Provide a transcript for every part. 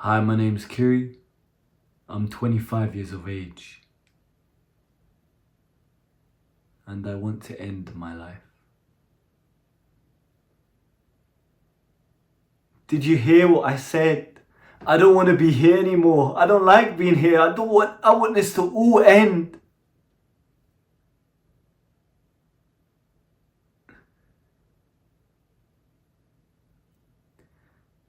Hi, my name's Kiri. I'm 25 years of age. And I want to end my life. Did you hear what I said? I don't want to be here anymore. I don't like being here. I want this to all end.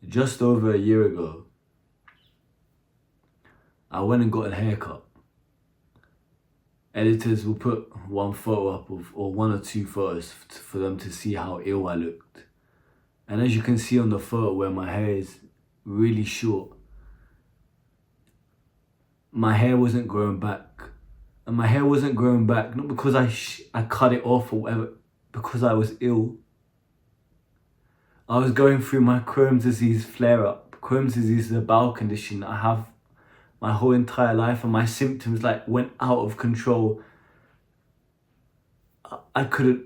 Just over a year ago, I went and got a haircut. Editors will put one photo up or one or two photos for them to see how ill I looked. And as you can see on the photo where my hair is really short, my hair wasn't growing back. And my hair wasn't growing back, not because I cut it off or whatever, because I was ill. I was going through my Crohn's disease flare-up. Crohn's disease is a bowel condition I have my whole entire life, and my symptoms went out of control. I couldn't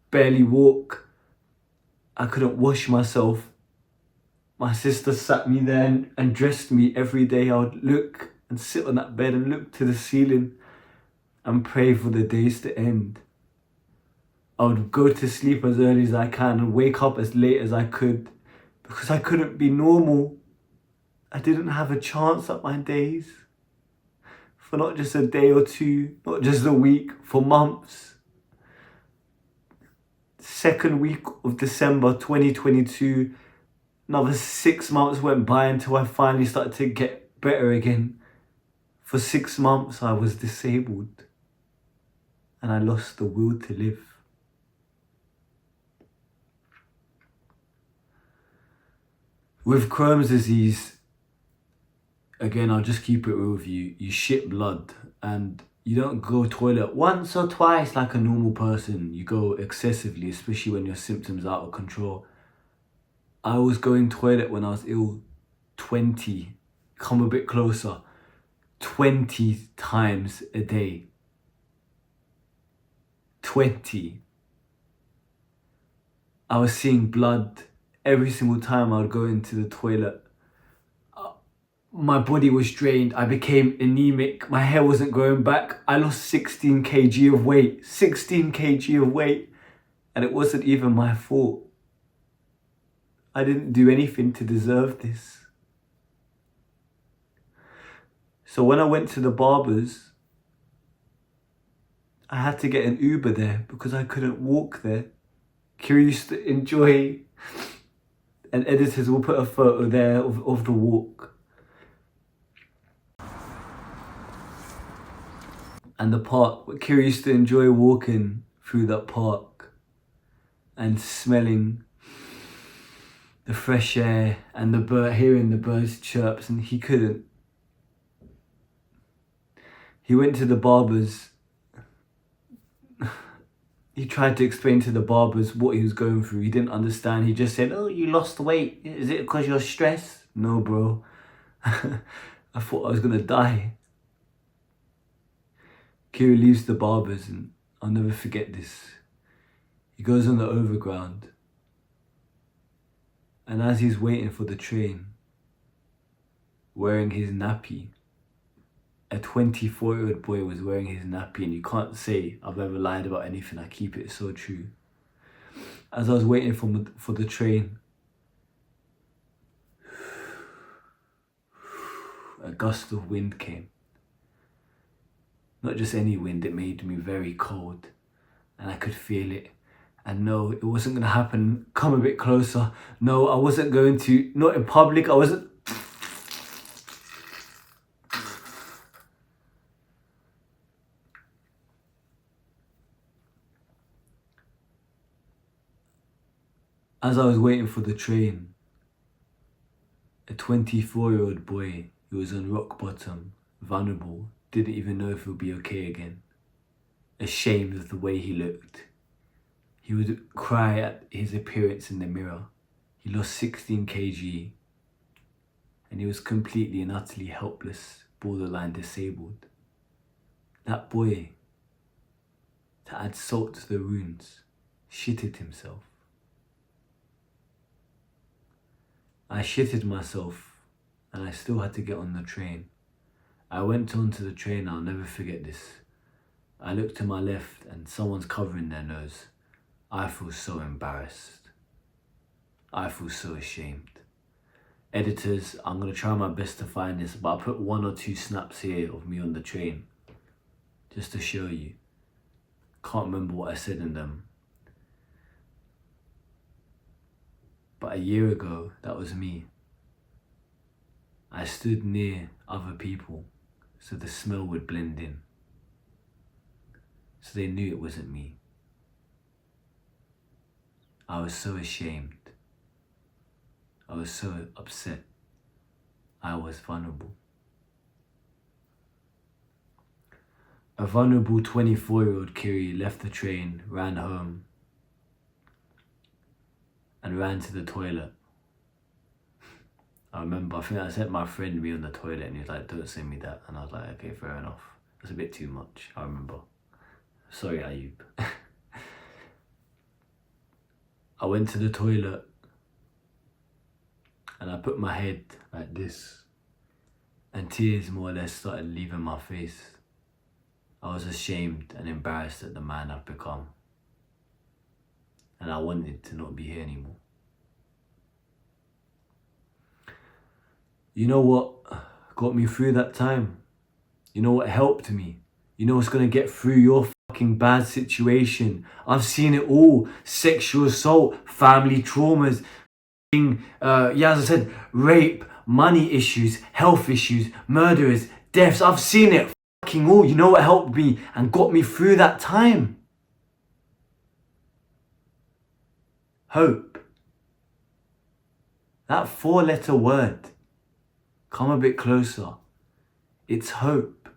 barely walk. I couldn't wash myself. My sister sat me there and dressed me every day. I would look and sit on that bed and look to the ceiling and pray for the days to end. I would go to sleep as early as I can and wake up as late as I could because I couldn't be normal. I didn't have a chance at my days for not just a day or two, not just a week, for months. Second week of December 2022, another 6 months went by until I finally started to get better again. For 6 months, I was disabled and I lost the will to live. With Crohn's disease, again, I'll just keep it real with you. You shit blood and you don't go toilet once or twice like a normal person. You go excessively, especially when your symptoms are out of control. I was going toilet when I was ill 20, come a bit closer, 20 times a day. 20. I was seeing blood every single time I would go into the toilet. My body was drained. I became anemic. My hair wasn't growing back. I lost 16 kg of weight. 16 kg of weight. And it wasn't even my fault. I didn't do anything to deserve this. So when I went to the barbers, I had to get an Uber there because I couldn't walk there. Kiri used to enjoy, and editors will put a photo there of the walk. And the park, Kiri used to enjoy walking through that park and smelling the fresh air and hearing the birds chirps, and he couldn't. He went to the barbers. He tried to explain to the barbers what he was going through. He didn't understand. He just said, "Oh, you lost weight. Is it because you're stressed?" No, bro. I thought I was gonna die. Kiri leaves the barbers and I'll never forget this. He goes on the overground, and as he's waiting for the train, wearing his nappy, a 24-year-old boy was wearing his nappy, and you can't say I've ever lied about anything. I keep it so true. As I was waiting for the train, a gust of wind came. Not just any wind, it made me very cold, and I could feel it. And no, it wasn't gonna happen. Come a bit closer. No, I wasn't going to, not in public, I wasn't. As I was waiting for the train, a 24-year-old boy who was on rock bottom, vulnerable, didn't even know if he'll be okay again. Ashamed of the way he looked. He would cry at his appearance in the mirror. He lost 16 kg and he was completely and utterly helpless, borderline disabled. That boy, to add salt to the wounds, shitted himself. I shitted myself and I still had to get on the train. I went onto the train, I'll never forget this. I looked to my left and someone's covering their nose. I feel so embarrassed. I feel so ashamed. Editors, I'm going to try my best to find this, but I'll put 1 or 2 snaps here of me on the train, just to show you. Can't remember what I said in them. But a year ago, that was me. I stood near other people so the smell would blend in. So they knew it wasn't me. I was so ashamed. I was so upset. I was vulnerable. A vulnerable 24-year-old Kiri left the train, ran home, and ran to the toilet. I remember, I think I sent my friend me on the toilet and he was like, don't send me that. And I was like, okay, fair enough. That's a bit too much, I remember. Sorry, Ayub. I went to the toilet and I put my head like this and tears more or less started leaving my face. I was ashamed and embarrassed at the man I've become. And I wanted to not be here anymore. You know what got me through that time? You know what helped me? You know what's gonna get through your fucking bad situation? I've seen it all. Sexual assault, family traumas, as I said, rape, money issues, health issues, murderers, deaths. I've seen it fucking all. You know what helped me and got me through that time? Hope. That 4-letter word. Come a bit closer. It's hope.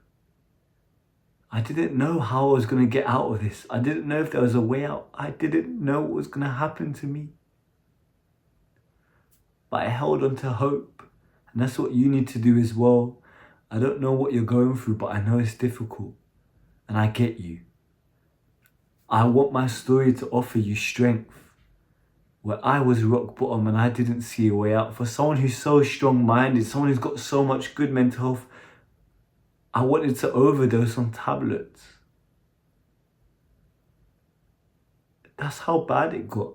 I didn't know how I was going to get out of this. I didn't know if there was a way out. I didn't know what was going to happen to me. But I held on to hope. And that's what you need to do as well. I don't know what you're going through, but I know it's difficult. And I get you. I want my story to offer you strength. Where I was rock bottom and I didn't see a way out. For someone who's so strong-minded, someone who's got so much good mental health, I wanted to overdose on tablets. That's how bad it got.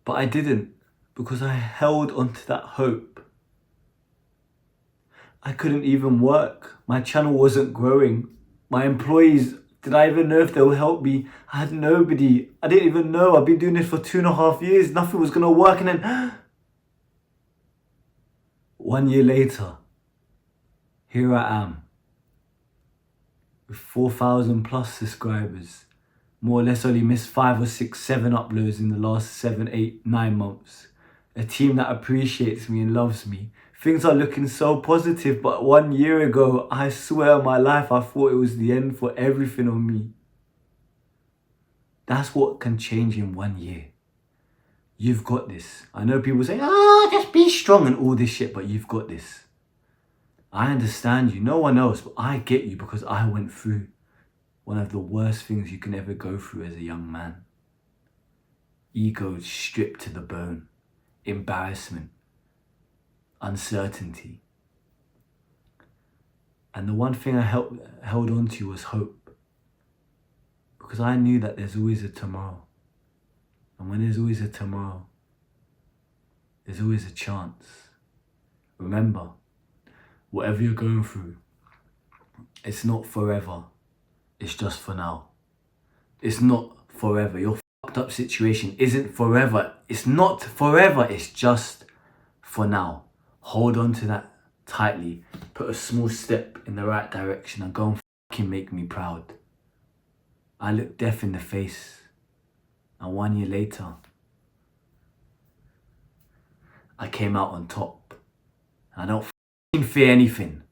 But I didn't, because I held onto that hope. I couldn't even work. My channel wasn't growing. My employees, did I even know if they would help me? I had nobody. I didn't even know. I've been doing this for 2.5 years. Nothing was going to work. And then 1 year later, here I am with 4,000 plus subscribers. More or less only missed 5 or 6, 7 uploads in the last 7, 8, 9 months. A team that appreciates me and loves me. Things are looking so positive, but 1 year ago, I swear on my life, I thought it was the end for everything on me. That's what can change in 1 year. You've got this. I know people say, just be strong and all this shit, but you've got this. I understand you, no one else, but I get you because I went through one of the worst things you can ever go through as a young man. Ego stripped to the bone. Embarrassment. Uncertainty. And the one thing I held on to was hope. Because I knew that there's always a tomorrow. And when there's always a tomorrow, there's always a chance. Remember, whatever you're going through, it's not forever. It's just for now. It's not forever. Your fucked up situation isn't forever. It's not forever. It's just for now. Hold on to that tightly. Put a small step in the right direction and go and fucking make me proud. I looked death in the face. And 1 year later, I came out on top. I don't fucking fear anything.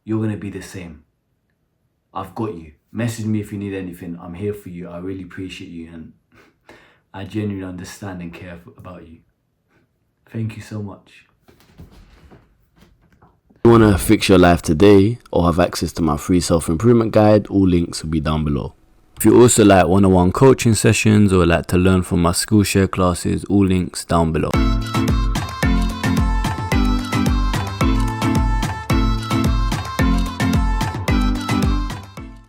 You're going to be the same. I've got you. Message me if you need anything. I'm here for you. I really appreciate you. And I genuinely understand and care about you. Thank you so much. If you want to fix your life today or have access to my free self-improvement guide, all links will be down below. If you also like one-on-one coaching sessions or like to learn from my Skool share classes, all links down below.